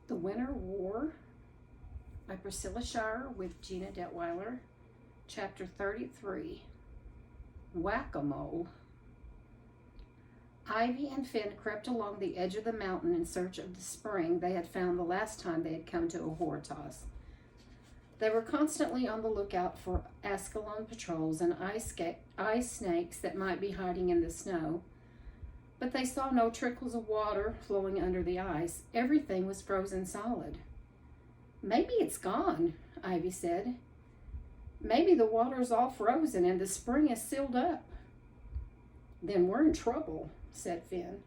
The Winter War by Priscilla Shirer with Gina Detweiler. Chapter 33. Whack-a-mole. Ivy and Finn crept along the edge of the mountain in search of the spring they had found the last time they had come to Ahoritas. They were constantly on the lookout for Ascalon patrols and ice snakes that might be hiding in the snow, but they saw no trickles of water flowing under the ice. Everything was frozen solid. "Maybe it's gone," Ivy said. "Maybe the water's all frozen and the spring is sealed up." "Then we're in trouble," said Finn.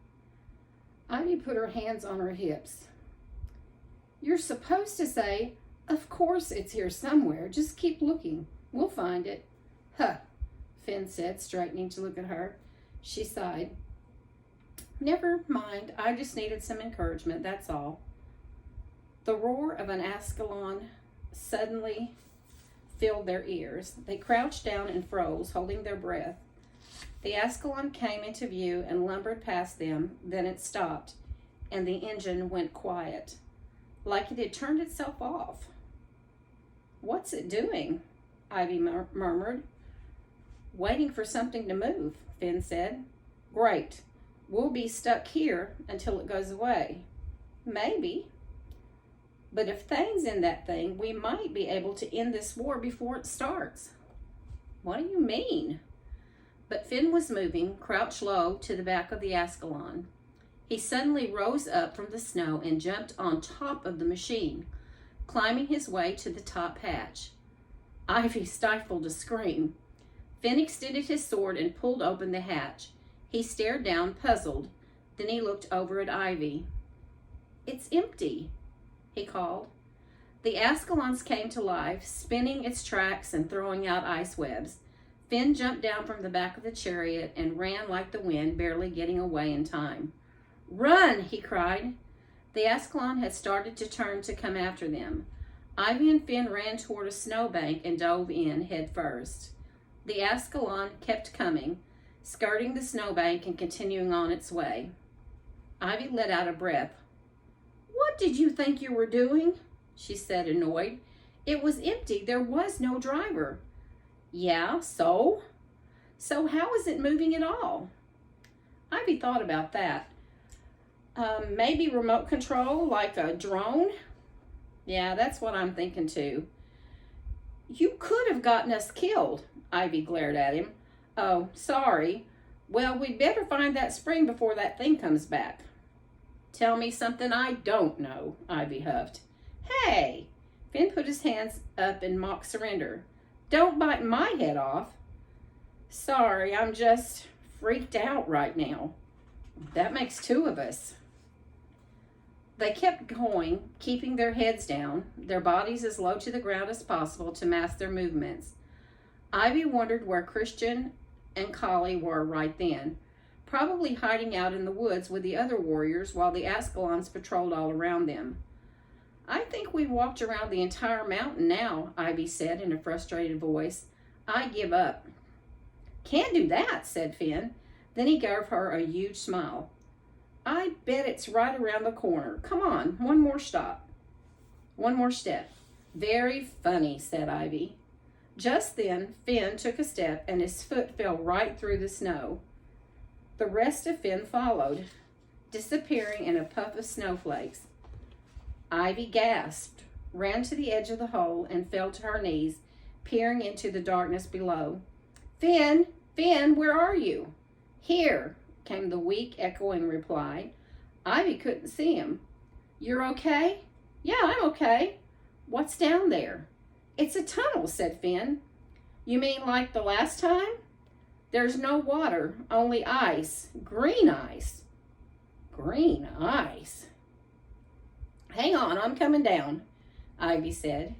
Ivy put her hands on her hips. "You're supposed to say, 'Of course it's here somewhere. Just keep looking. We'll find it.'" "Huh," Finn said, straightening to look at her. She sighed. "Never mind. I just needed some encouragement, that's all." The roar of an Ascalon suddenly filled their ears. They crouched down and froze, holding their breath. The Ascalon came into view and lumbered past them. Then it stopped, and the engine went quiet, like it had turned itself off. "What's it doing?" Ivy murmured. "Waiting for something to move," Finn said. "Great. We'll be stuck here until it goes away." "Maybe. But if Thane's in that thing, we might be able to end this war before it starts." "What do you mean?" But Finn was moving, crouched low to the back of the Ascalon. He suddenly rose up from the snow and jumped on top of the machine, climbing his way to the top hatch. Ivy stifled a scream. Finn extended his sword and pulled open the hatch. He stared down, puzzled. Then he looked over at Ivy. "It's empty," he called. The Ascalons came to life, spinning its tracks and throwing out ice webs. Finn jumped down from the back of the chariot and ran like the wind, barely getting away in time. "Run!" he cried. The Ascalon had started to turn to come after them. Ivy and Finn ran toward a snowbank and dove in head first. The Ascalon kept coming, skirting the snowbank and continuing on its way. Ivy let out a breath. "What did you think you were doing?" she said, annoyed. "It was empty. There was no driver." "Yeah, so? So how is it moving at all?" Ivy thought about that. Maybe remote control, like a drone? "Yeah, that's what I'm thinking too." "You could have gotten us killed," Ivy glared at him. "Oh, sorry. Well, we'd better find that spring before that thing comes back." "Tell me something I don't know," Ivy huffed. "Hey!" Finn put his hands up in mock surrender. "Don't bite my head off." "Sorry, I'm just freaked out right now." "That makes two of us." They kept going, keeping their heads down, their bodies as low to the ground as possible to mask their movements. Ivy wondered where Christian and Collie were right then, probably hiding out in the woods with the other warriors while the Ascalons patrolled all around them. "I think we've walked around the entire mountain now," Ivy said in a frustrated voice. "I give up." "Can't do that," said Finn. Then he gave her a huge smile. "I bet it's right around the corner. Come on, one more step." "Very funny," said Ivy. Just then, Finn took a step and his foot fell right through the snow. The rest of Finn followed, disappearing in a puff of snowflakes. Ivy gasped, ran to the edge of the hole, and fell to her knees, peering into the darkness below. "Finn! Finn, where are you?" "Here," came the weak, echoing reply. Ivy couldn't see him. "You're okay?" "Yeah, I'm okay." "What's down there?" "It's a tunnel," said Finn. "You mean like the last time?" "There's no water, only ice. Green ice." "Green ice?" "Hang on, I'm coming down," Ivy said.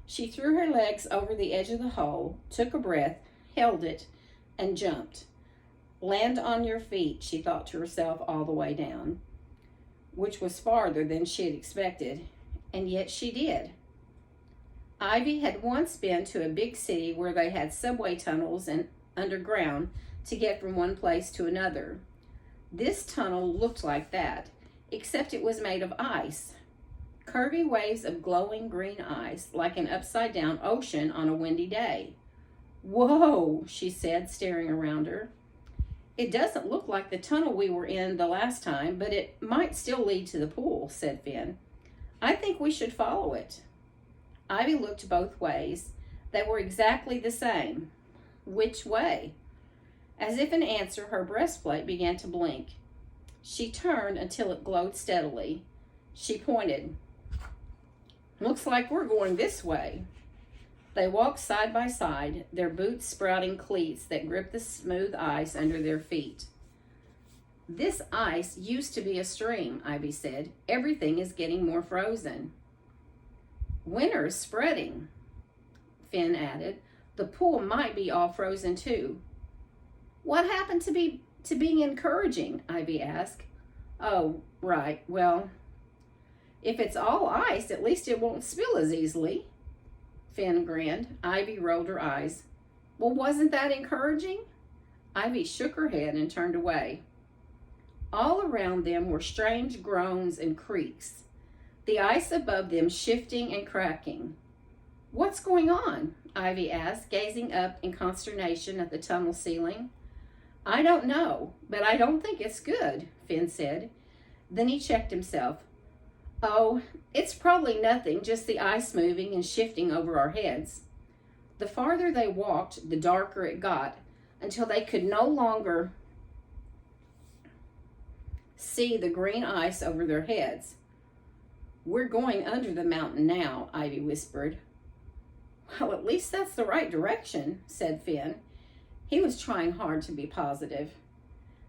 She threw her legs over the edge of the hole, took a breath, held it, and jumped. "Land on your feet," she thought to herself all the way down, which was farther than she had expected, and yet she did. Ivy had once been to a big city where they had subway tunnels and underground to get from one place to another. This tunnel looked like that, except it was made of ice. curvy waves of glowing green ice, like an upside-down ocean on a windy day. Whoa, she said, staring around her. It doesn't look like the tunnel we were in the last time, but it might still lead to the pool, said Finn. I think we should follow it. Ivy looked both ways. They were exactly the same. Which way? As if in answer, her breastplate began to blink. She turned until it glowed steadily. She pointed. Looks like we're going this way. They walked side by side, their boots sprouting cleats that gripped the smooth ice under their feet. This ice used to be a stream, Ivy said. Everything is getting more frozen. Winter is spreading, Finn added. The pool might be all frozen too. What happened to being encouraging? Ivy asked. Oh, right. Well, if it's all ice, at least it won't spill as easily. Finn grinned. Ivy rolled her eyes. Well, wasn't that encouraging? Ivy shook her head and turned away. All around them were strange groans and creaks, the ice above them shifting and cracking. What's going on? Ivy asked, gazing up in consternation at the tunnel ceiling. I don't know, but I don't think it's good, Finn said. Then he checked himself. Oh, it's probably nothing, just the ice moving and shifting over our heads. The farther they walked, the darker it got, until they could no longer see the green ice over their heads. We're going under the mountain now, Ivy whispered. Well, at least that's the right direction, said Finn. He was trying hard to be positive.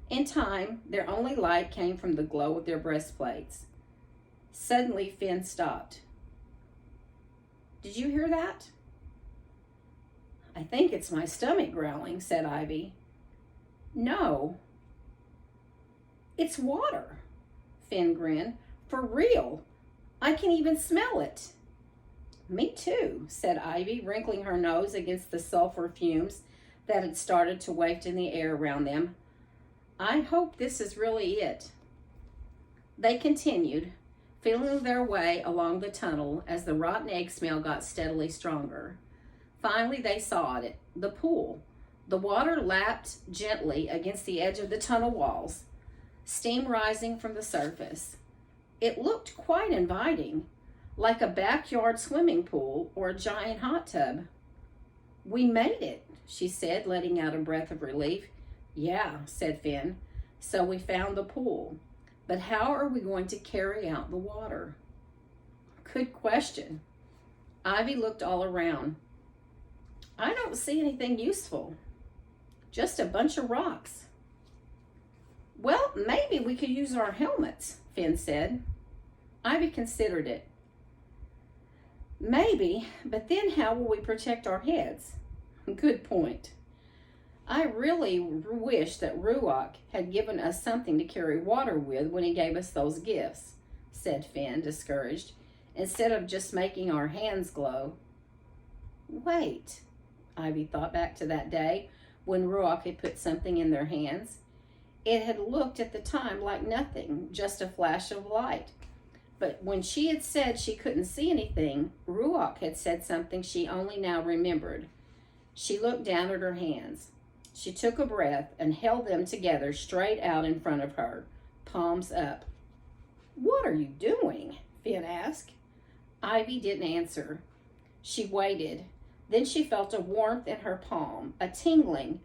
In time, their only light came from the glow of their breastplates. Suddenly, Finn stopped. Did you hear that? I think it's my stomach growling, said Ivy. No. It's water, Finn grinned. For real. I can even smell it. Me too, said Ivy, wrinkling her nose against the sulfur fumes that had started to waft in the air around them. I hope this is really it. They continued, feeling their way along the tunnel as the rotten egg smell got steadily stronger. Finally, they saw it, the pool. The water lapped gently against the edge of the tunnel walls, steam rising from the surface. It looked quite inviting, like a backyard swimming pool or a giant hot tub. We made it, she said, letting out a breath of relief. Yeah, said Finn. So we found the pool. But how are we going to carry out the water? Good question. Ivy looked all around. I don't see anything useful. Just a bunch of rocks. Well, maybe we could use our helmets, Finn said. Ivy considered it. Maybe, but then how will we protect our heads? Good point. I really wish that Ruach had given us something to carry water with when he gave us those gifts, said Finn, discouraged, instead of just making our hands glow. Wait, Ivy thought back to that day when Ruach had put something in their hands. It had looked at the time like nothing, just a flash of light. But when she had said she couldn't see anything, Ruach had said something she only now remembered. She looked down at her hands. She took a breath and held them together straight out in front of her, palms up. What are you doing? Finn asked. Ivy didn't answer. She waited. Then she felt a warmth in her palm, a tingling,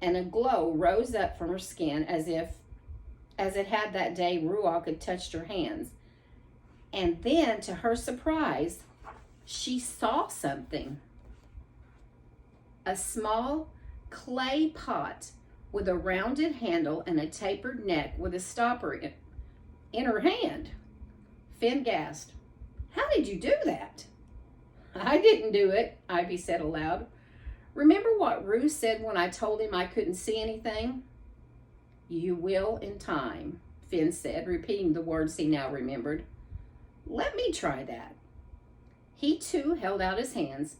and a glow rose up from her skin as it had that day Ruach had touched her hands. And then, to her surprise, she saw something. A small clay pot with a rounded handle and a tapered neck with a stopper in her hand. Finn gasped. How did you do that? I didn't do it, Ivy said aloud. Remember what Rue said when I told him I couldn't see anything? You will in time, Finn said, repeating the words he now remembered. Let me try that. He too held out his hands,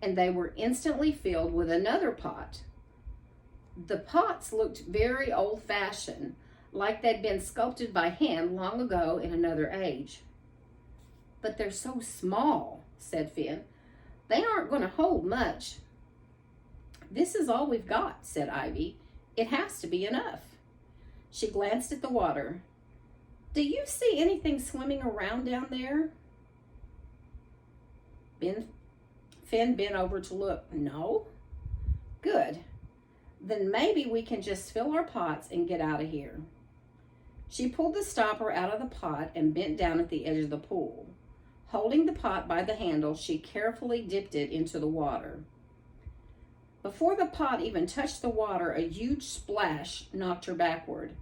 and they were instantly filled with another pot. The pots looked very old-fashioned, like they'd been sculpted by hand long ago in another age. But they're so small, said Finn. They aren't going to hold much. This is all we've got, said Ivy. It has to be enough. She glanced at the water. Do you see anything swimming around down there? Finn bent over to look. No? Good. Then maybe we can just fill our pots and get out of here. She pulled the stopper out of the pot and bent down at the edge of the pool. Holding the pot by the handle, she carefully dipped it into the water. Before the pot even touched the water, a huge splash knocked her backward.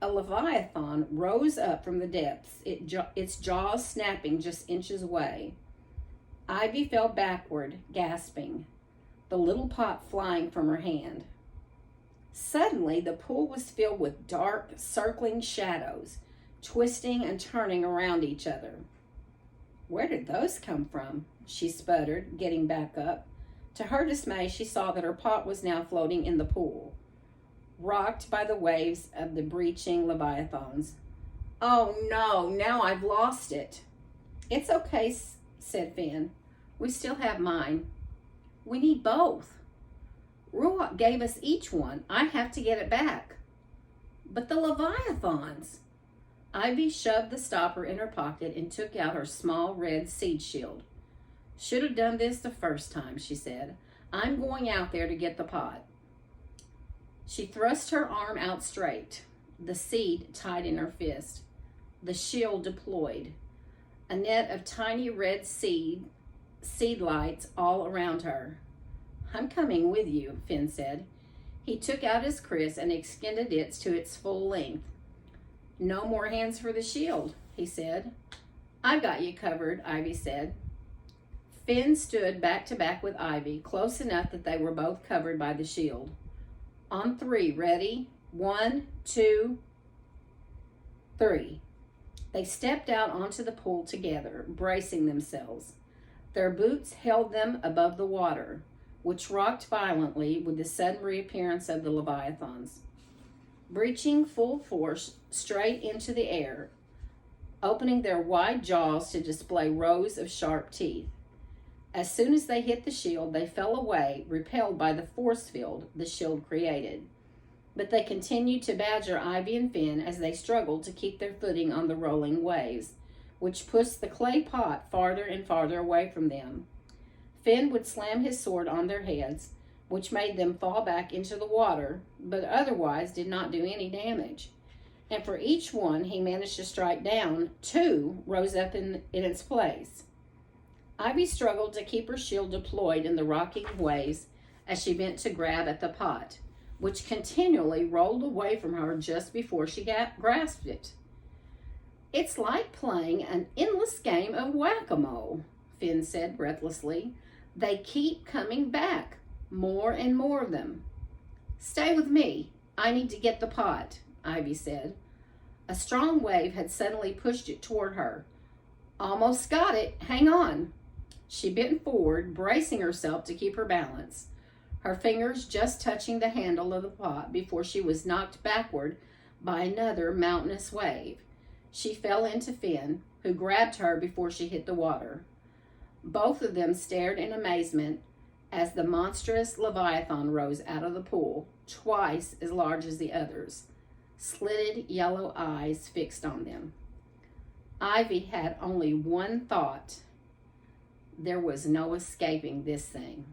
A leviathan rose up from the depths, its jaws snapping just inches away. Ivy fell backward, gasping, the little pot flying from her hand. Suddenly, the pool was filled with dark, circling shadows, twisting and turning around each other. Where did those come from? She sputtered, getting back up. To her dismay, she saw that her pot was now floating in the pool, rocked by the waves of the breaching leviathans. Oh no, now I've lost it. It's okay, said Finn. We still have mine. We need both. Ruach gave us each one. I have to get it back. But the leviathans. Ivy shoved the stopper in her pocket and took out her small red seed shield. Should have done this the first time, she said. I'm going out there to get the pot. She thrust her arm out straight, the seed tied in her fist, the shield deployed, a net of tiny red seed lights all around her. I'm coming with you, Finn said. He took out his kris and extended it to its full length. No more hands for the shield, he said. I've got you covered, Ivy said. Finn stood back to back with Ivy, close enough that they were both covered by the shield. On 3, ready? 1, 2, 3. They stepped out onto the pool together, bracing themselves. Their boots held them above the water, which rocked violently with the sudden reappearance of the leviathans. Breaching full force straight into the air, opening their wide jaws to display rows of sharp teeth. As soon as they hit the shield, they fell away, repelled by the force field the shield created. But they continued to badger Ivy and Finn as they struggled to keep their footing on the rolling waves, which pushed the clay pot farther and farther away from them. Finn would slam his sword on their heads, which made them fall back into the water, but otherwise did not do any damage. And for each one he managed to strike down, 2 rose up in its place. Ivy struggled to keep her shield deployed in the rocking waves as she bent to grab at the pot, which continually rolled away from her just before she grasped it. It's like playing an endless game of whack-a-mole, Finn said breathlessly. They keep coming back, more and more of them. Stay with me. I need to get the pot, Ivy said. A strong wave had suddenly pushed it toward her. Almost got it. Hang on. She bent forward, bracing herself to keep her balance, her fingers just touching the handle of the pot before she was knocked backward by another mountainous wave. She fell into Finn, who grabbed her before she hit the water. Both of them stared in amazement as the monstrous leviathan rose out of the pool, twice as large as the others, slitted yellow eyes fixed on them. Ivy had only one thought. There was no escaping this thing.